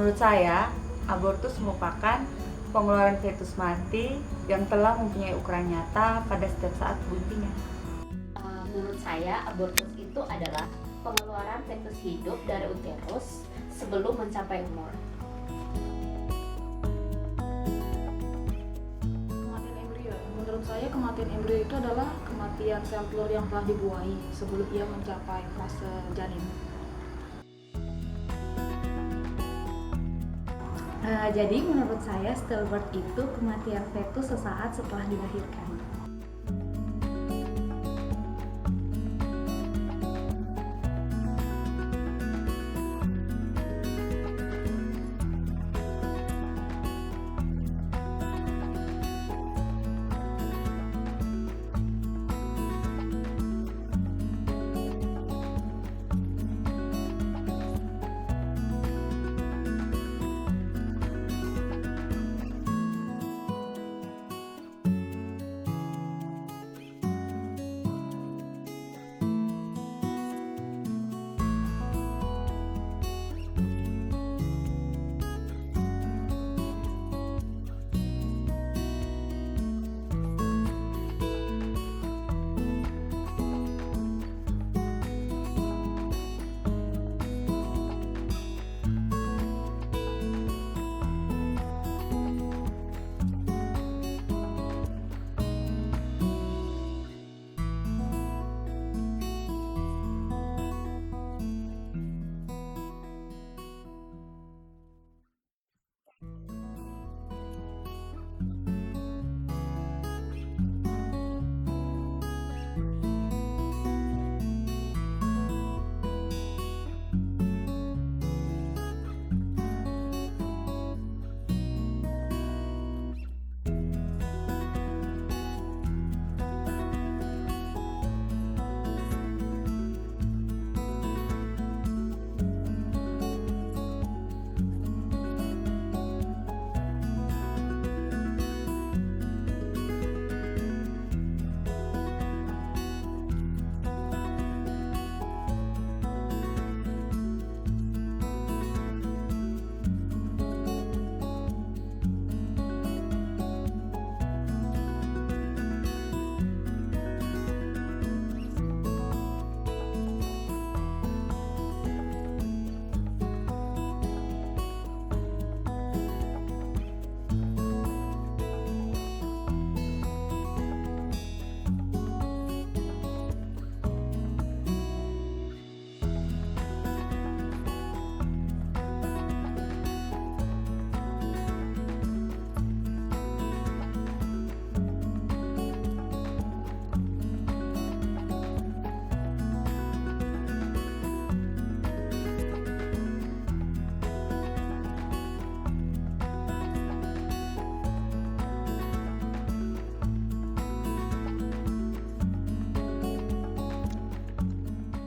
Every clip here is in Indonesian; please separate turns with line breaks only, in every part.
Menurut saya, abortus merupakan pengeluaran fetus mati yang telah mempunyai ukuran nyata pada setiap saat buntinya.
Menurut saya, abortus itu adalah pengeluaran fetus hidup dari uterus sebelum mencapai umur.
Kematian embrio. Menurut saya kematian embrio itu adalah kematian sel telur yang telah dibuahi sebelum ia mencapai fase janin.
Jadi menurut saya stillbirth itu kematian fetus sesaat setelah dilahirkan.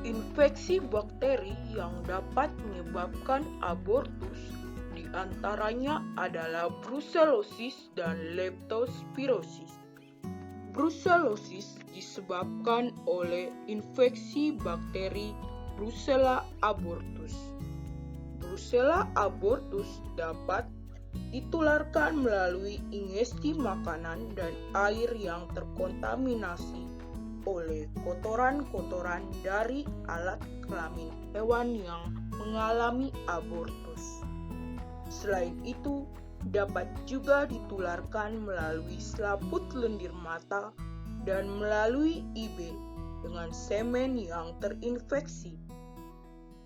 Infeksi bakteri yang dapat menyebabkan abortus diantaranya adalah brucellosis dan leptospirosis. Brucellosis disebabkan oleh infeksi bakteri Brucella abortus. Brucella abortus dapat ditularkan melalui ingesti makanan dan air yang terkontaminasi oleh kotoran-kotoran dari alat kelamin hewan yang mengalami abortus. Selain itu, dapat juga ditularkan melalui selaput lendir mata dan melalui IB dengan semen yang terinfeksi.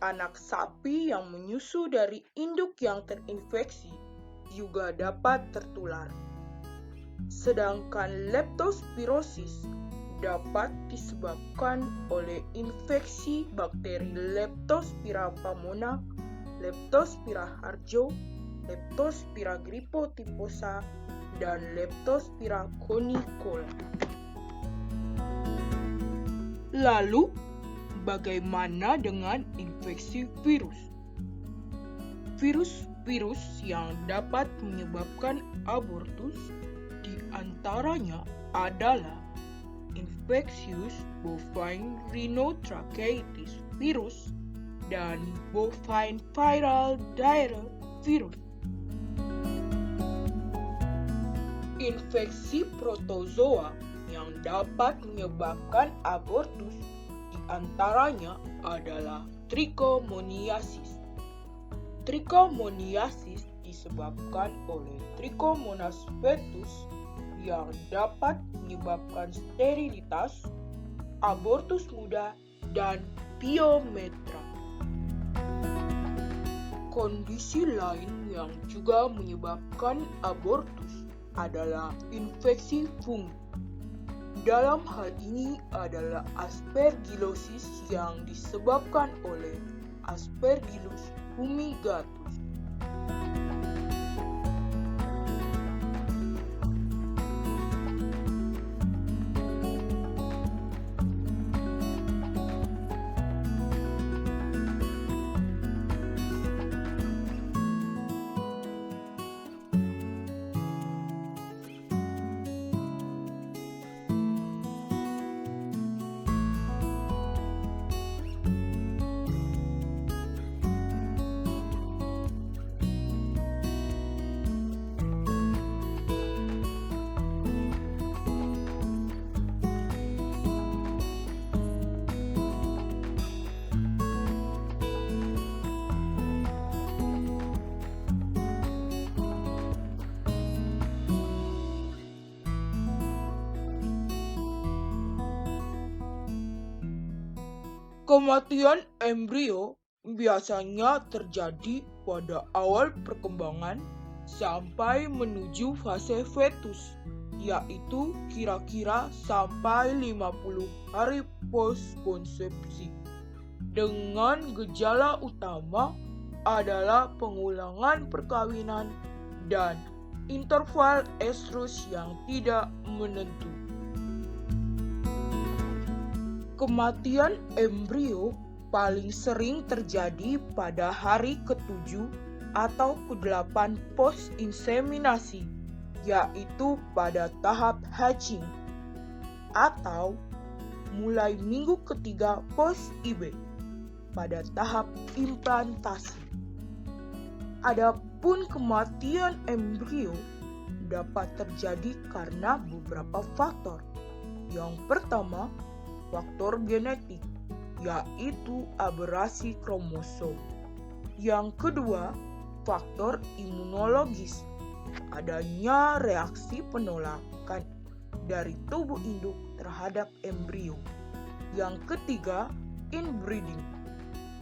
Anak sapi yang menyusu dari induk yang terinfeksi juga dapat tertular. Sedangkan leptospirosis dapat disebabkan oleh infeksi bakteri Leptospira pamona, Leptospira harjo, Leptospira grypotyphosa, dan Leptospira conicola. Lalu, bagaimana dengan infeksi virus? Virus-virus yang dapat menyebabkan abortus diantaranya adalah Infectious bovine rhinotracheitis virus dan bovine viral diarrhea virus. Infeksi protozoa yang dapat menyebabkan abortus diantaranya adalah trichomoniasis. Trichomoniasis disebabkan oleh Trichomonas fetus yang dapat menyebabkan sterilitas, abortus muda, dan piometra. Kondisi lain yang juga menyebabkan abortus adalah infeksi fungi. Dalam hal ini adalah aspergillosis yang disebabkan oleh Aspergillus fumigatus. Kematian embrio biasanya terjadi pada awal perkembangan sampai menuju fase fetus, yaitu kira-kira sampai 50 hari post-konsepsi. Dengan gejala utama adalah pengulangan perkawinan dan interval estrus yang tidak menentu. Kematian embrio paling sering terjadi pada hari ke-7 atau ke-8 post-inseminasi, yaitu pada tahap hatching, atau mulai minggu ke-3 post-IB, pada tahap implantasi. Adapun kematian embrio dapat terjadi karena beberapa faktor. Yang pertama, faktor genetik, yaitu aberasi kromosom. Yang kedua, faktor imunologis, adanya reaksi penolakan dari tubuh induk terhadap embrio. Yang ketiga, inbreeding.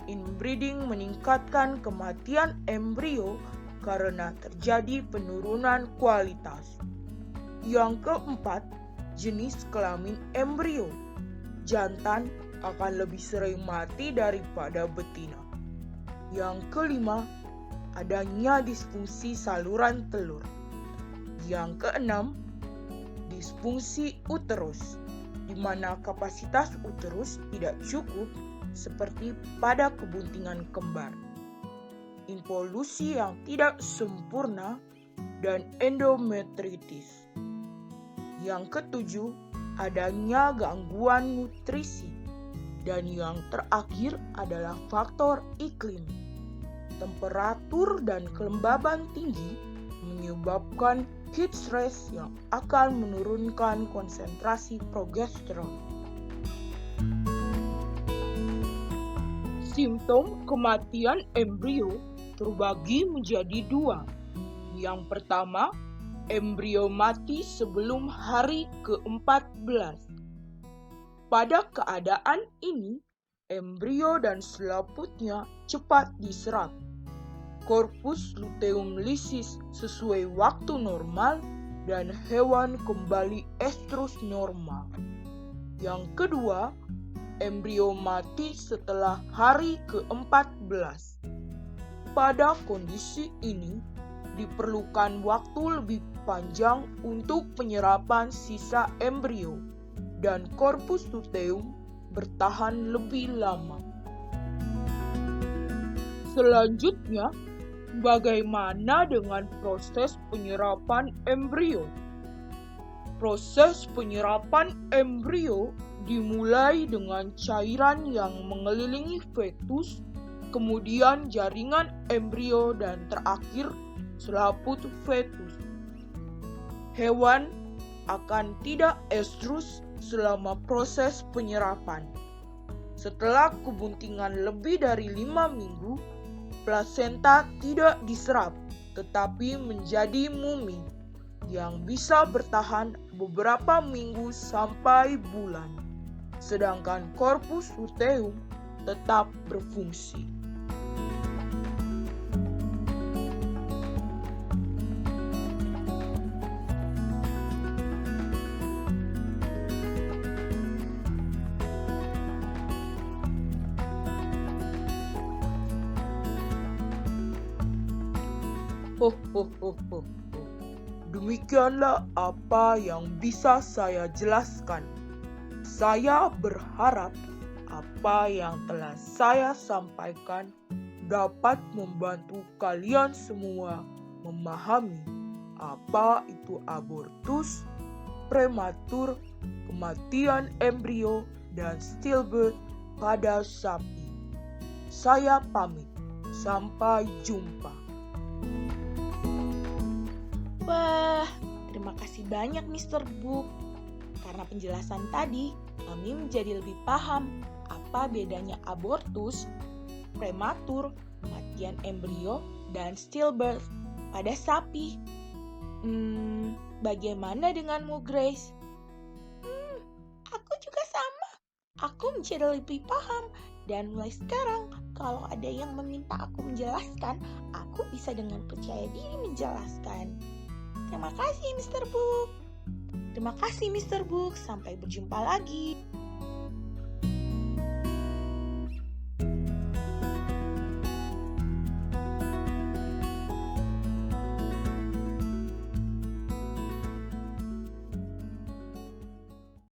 Inbreeding meningkatkan kematian embrio karena terjadi penurunan kualitas. Yang keempat, jenis kelamin embrio. Jantan akan lebih sering mati daripada betina. Yang kelima, adanya disfungsi saluran telur. Yang keenam, disfungsi uterus, di mana kapasitas uterus tidak cukup seperti pada kebuntingan kembar. Involusi yang tidak sempurna dan endometritis. Yang ketujuh, adanya gangguan nutrisi. Dan yang terakhir adalah faktor iklim. Temperatur dan kelembaban tinggi menyebabkan heat stress yang akan menurunkan konsentrasi progesteron. Simptom kematian embrio terbagi menjadi dua. Yang pertama, embrio mati sebelum hari ke-14. Pada keadaan ini, embrio dan selaputnya cepat diserap. Korpus luteum lisis sesuai waktu normal dan hewan kembali estrus normal. Yang kedua, embrio mati setelah hari ke-14. Pada kondisi ini, diperlukan waktu lebih panjang untuk penyerapan sisa embrio dan korpus luteum bertahan lebih lama. Selanjutnya, bagaimana dengan proses penyerapan embrio? Proses penyerapan embrio dimulai dengan cairan yang mengelilingi fetus kemudian jaringan embrio, dan terakhir selaput fetus. Hewan akan tidak estrus selama proses penyerapan. Setelah kebuntingan lebih dari 5 minggu, plasenta tidak diserap, tetapi menjadi mumi yang bisa bertahan beberapa minggu sampai bulan. Sedangkan corpus luteum tetap berfungsi. Demikianlah apa yang bisa saya jelaskan. Saya berharap apa yang telah saya sampaikan dapat membantu kalian semua memahami apa itu abortus, prematur, kematian embrio, dan stillbirth pada sapi. Saya pamit. Sampai jumpa.
Wah, terima kasih banyak Mr. Book. Karena penjelasan tadi, kami menjadi lebih paham apa bedanya abortus, prematur, kematian embrio, dan stillbirth pada sapi. Bagaimana denganmu, Grace? Aku juga sama. Aku menjadi lebih paham. Dan mulai sekarang, kalau ada yang meminta aku menjelaskan, aku bisa dengan percaya diri menjelaskan. Terima kasih, Mr. Book. Terima kasih, Mr. Book. Sampai berjumpa lagi.